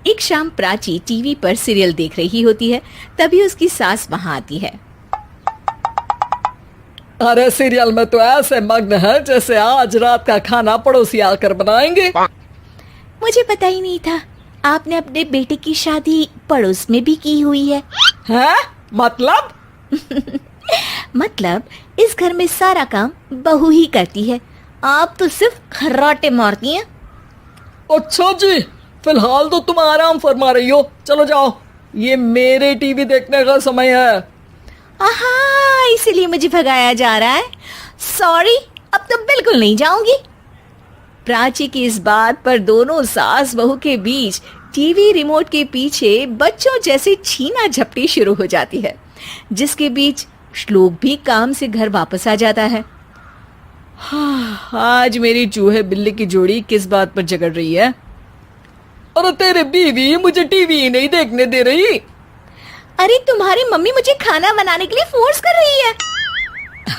एक शाम प्राची टीवी पर सीरियल देख रही होती है। तभी उसकी सास वहां आती है। अरे सीरियल में तो ऐसे मग्न है जैसे आज रात का खाना पड़ोसी आकर बनाएंगे। मुझे पता ही नहीं था आपने अपने बेटे की शादी पड़ोस में भी की हुई है। हैं? मतलब? मतलब इस घर में सारा काम बहू ही करती है, आप तो सिर्फ खर्राटे मारती हैं। अच्छा जी, फिलहाल तो तुम आराम फरमा रही हो, चलो जाओ, ये मेरे टीवी देखने का समय है। आहा, इसीलिए मुझे भगाया जा रहा है। सॉरी, अब तो बिल्कुल नहीं जाऊंगी। प्राची की इस बात पर दोनों सास बहू के बीच टीवी रिमोट के पीछे बच्चों जैसे छीना झपटी शुरू हो जाती है, जिसके बीच श्लोक भी काम से घर वापस आ जाता है। आज मेरी चूहे बिल्ली की जोड़ी किस बात पर झगड़ रही है? अरे तेरे बीवी मुझे टीवी ही नहीं देखने दे रही। अरे तुम्हारी मम्मी मुझे खाना बनाने के लिए फोर्स कर रही है।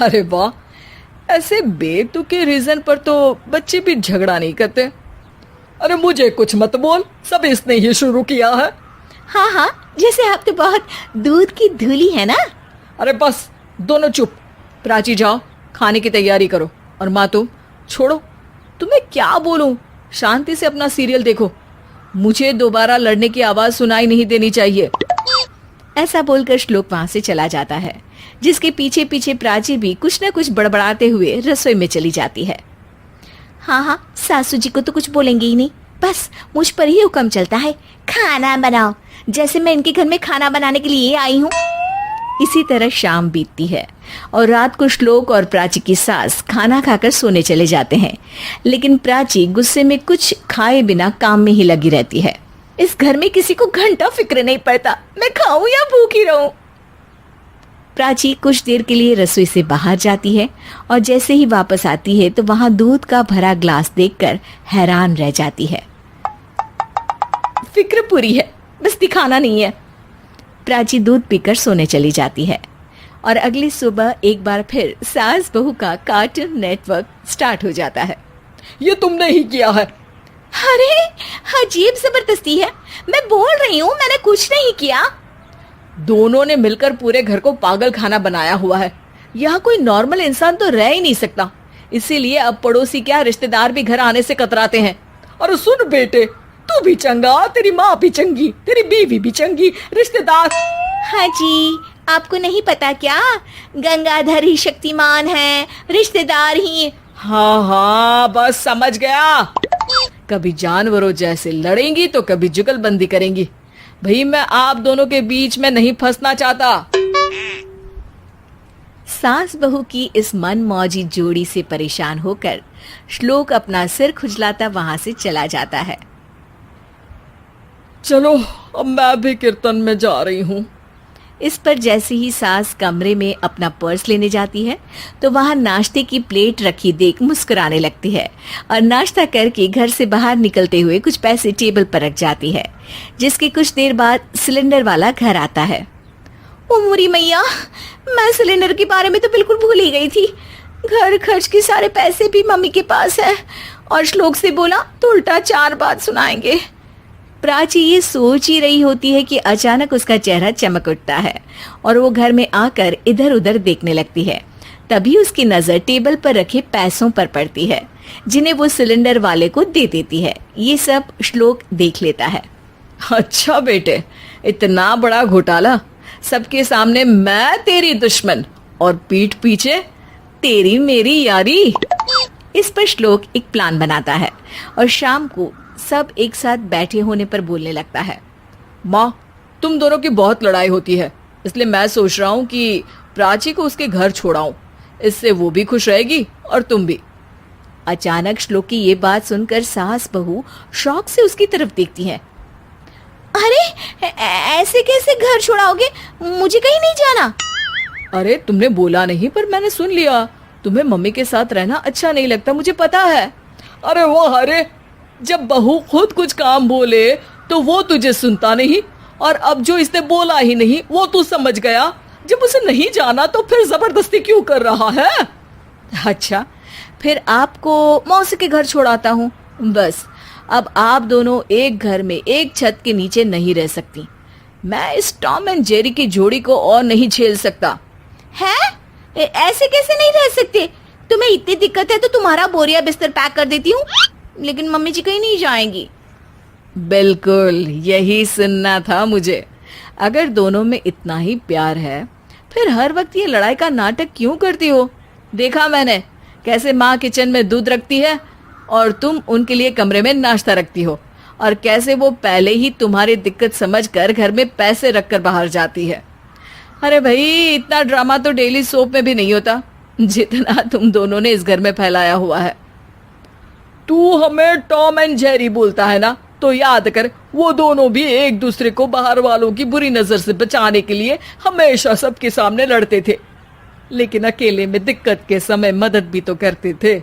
अरे वाह, ऐसे बेतुके रीजन पर तो बच्चे भी झगड़ा नहीं करते। अरे मुझे कुछ मत बोल, सब इसने ही शुरू किया है। हाँ हाँ, जैसे आप तो बहुत दूध की धूली है ना। अरे बस, दोनों चुप। प्राची जाओ, खाने की तैयारी करो। और माँ तुम छोड़ो, तुम्हें क्या बोलूं, शांति से अपना सीरियल देखो, मुझे दोबारा लड़ने की आवाज सुनाई नहीं देनी चाहिए। ऐसा बोलकर श्लोक वहां से चला जाता है, जिसके पीछे पीछे प्राची भी कुछ न कुछ बड़बड़ाते हुए रसोई में चली जाती है। हाँ हाँ, सासू जी को तो कुछ बोलेंगे ही नहीं, बस मुझ पर ही हुक्म चलता है, खाना बनाओ, जैसे मैं इनके घर में खाना बनाने के लिए आई हूँ। इसी तरह शाम बीतती है और रात को श्लोक और प्राची की सास खाना खाकर सोने चले जाते हैं, लेकिन प्राची गुस्से में कुछ खाए बिना काम में ही लगी रहती है। इस घर में किसी को घंटा फिक्र नहीं पड़ता, मैं खाऊं या भूखी रहूं। प्राची कुछ देर के लिए रसोई से बाहर जाती है और जैसे ही वापस आती है तो वहां दूध का भरा ग्लास देखकर हैरान रह जाती है। फिक्र पूरी है, बस दिखाना नहीं है। प्राची दूध पीकर सोने चली जाती है और अगली सुबह एक बार फिर सास बहू का कार्टून नेटवर्क स्टार्ट हो जाता है। ये तुमने ही किया है। अरे अजीब जबरदस्ती है, मैं बोल रही हूँ मैंने कुछ नहीं किया। दोनों ने मिलकर पूरे घर को पागल खाना बनाया हुआ है। यहाँ कोई नॉर्मल इंसान तो रह ही नहीं सकता, इसीलिए अब पड़ोसी क्या रिश्तेदार भी घर आने से कतराते हैं। और सुन बेटे, तू भी चंगा, तेरी माँ भी चंगी, तेरी बीवी भी चंगी, रिश्तेदार। हाँ जी, आपको नहीं पता क्या, गंगाधर ही शक्तिमान है, रिश्तेदार ही। हाँ हाँ, बस समझ गया। कभी जानवरों जैसे लड़ेंगी तो कभी जुगलबंदी करेंगी। भाई मैं आप दोनों के बीच में नहीं फंसना चाहता। सास बहू की इस मनमौजी जोड़ी से परेशान होकर श्लोक अपना सिर खुजलाता वहां से चला जाता है। चलो अब मैं भी कीर्तन में जा रही हूँ। इस पर जैसे ही सास कमरे में अपना पर्स लेने जाती है तो वहां नाश्ते की प्लेट रखी देख मुस्कुराने लगती है और नाश्ता करके घर से बाहर निकलते हुए कुछ पैसे टेबल पर रख जाती है, जिसके कुछ देर बाद सिलेंडर वाला घर आता है। ओ मोरी मैया, मैं सिलेंडर के बारे में तो बिल्कुल भूल ही गई थी। घर खर्च के सारे पैसे भी मम्मी के पास है और श्लोक से बोला तो उल्टा 4 बात सुनाएंगे। प्राची ये सोच ही रही होती है कि अचानक उसका चेहरा चमक उठता है और वो घर में आकर इधर उधर देखने लगती है। तभी उसकी नजर टेबल पर रखे पैसों पर पड़ती है, जिन्हें वो सिलेंडर वाले को दे देती है। ये सब श्लोक देख लेता है। अच्छा बेटे, इतना बड़ा घोटाला, सबके सामने मैं तेरी दुश्मन और पीठ पीछे तेरी मेरी यारी। इस पर श्लोक एक प्लान बनाता है और शाम को सब एक साथ बैठे होने पर बोलने लगता है। माँ, तुम दोनों की बहुत लड़ाई होती है, इसलिए मैं सोच रहा हूँ कि प्राची को उसके घर छोड़ाऊं, इससे वो भी खुश रहेगी और तुम भी। अचानक श्लोक की ये बात सुनकर सास बहू शौक से उसकी तरफ देखती हैं। अरे ऐसे कैसे घर छोड़ाओगे, मुझे कहीं नहीं जाना। अरे तुमने बोला नहीं पर मैंने सुन लिया, तुम्हें मम्मी के साथ रहना अच्छा नहीं लगता, मुझे पता है। अरे वो, अरे जब बहू खुद कुछ काम बोले तो वो तुझे सुनता नहीं, और अब जो इसने बोला ही नहीं वो तू समझ गया। जब उसे नहीं जाना तो फिर जबरदस्ती क्यों कर रहा है? अच्छा, फिर आपको मौसी के घर छोड़ाता हूँ, बस अब आप दोनों एक घर में एक छत के नीचे नहीं रह सकती। मैं इस टॉम एंड जेरी की जोड़ी को और नहीं झेल सकता। है? ऐसे कैसे नहीं रह सकते? तुम्हें इतनी दिक्कत है तो तुम्हारा बोरिया बिस्तर पैक कर देती हूँ, लेकिन मम्मी जी कहीं नहीं जाएंगी। बिल्कुल यही सुनना था मुझे। अगर दोनों में इतना ही प्यार है फिर हर वक्त ये लड़ाई का नाटक क्यों करती हो? देखा मैंने कैसे माँ किचन में दूध रखती है और तुम उनके लिए कमरे में नाश्ता रखती हो, और कैसे वो पहले ही तुम्हारी दिक्कत समझकर घर में पैसे रखकर बाहर जाती है। अरे भाई, इतना ड्रामा तो डेली सोप में भी नहीं होता जितना तुम दोनों ने इस घर में फैलाया हुआ है। तू हमें टॉम एंड जेरी बोलता है ना, तो याद कर वो दोनों भी एक दूसरे को बाहर वालों की बुरी नजर से बचाने के लिए हमेशा सबके सामने लड़ते थे, लेकिन अकेले में दिक्कत के समय मदद भी तो करते थे।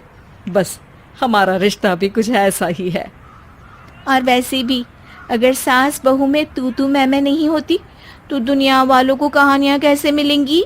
बस हमारा रिश्ता भी कुछ ऐसा ही है। और वैसे भी अगर सास बहू में तू मैं नहीं होती तो दुनिया वालों को कहानियां कैसे मिलेंगी?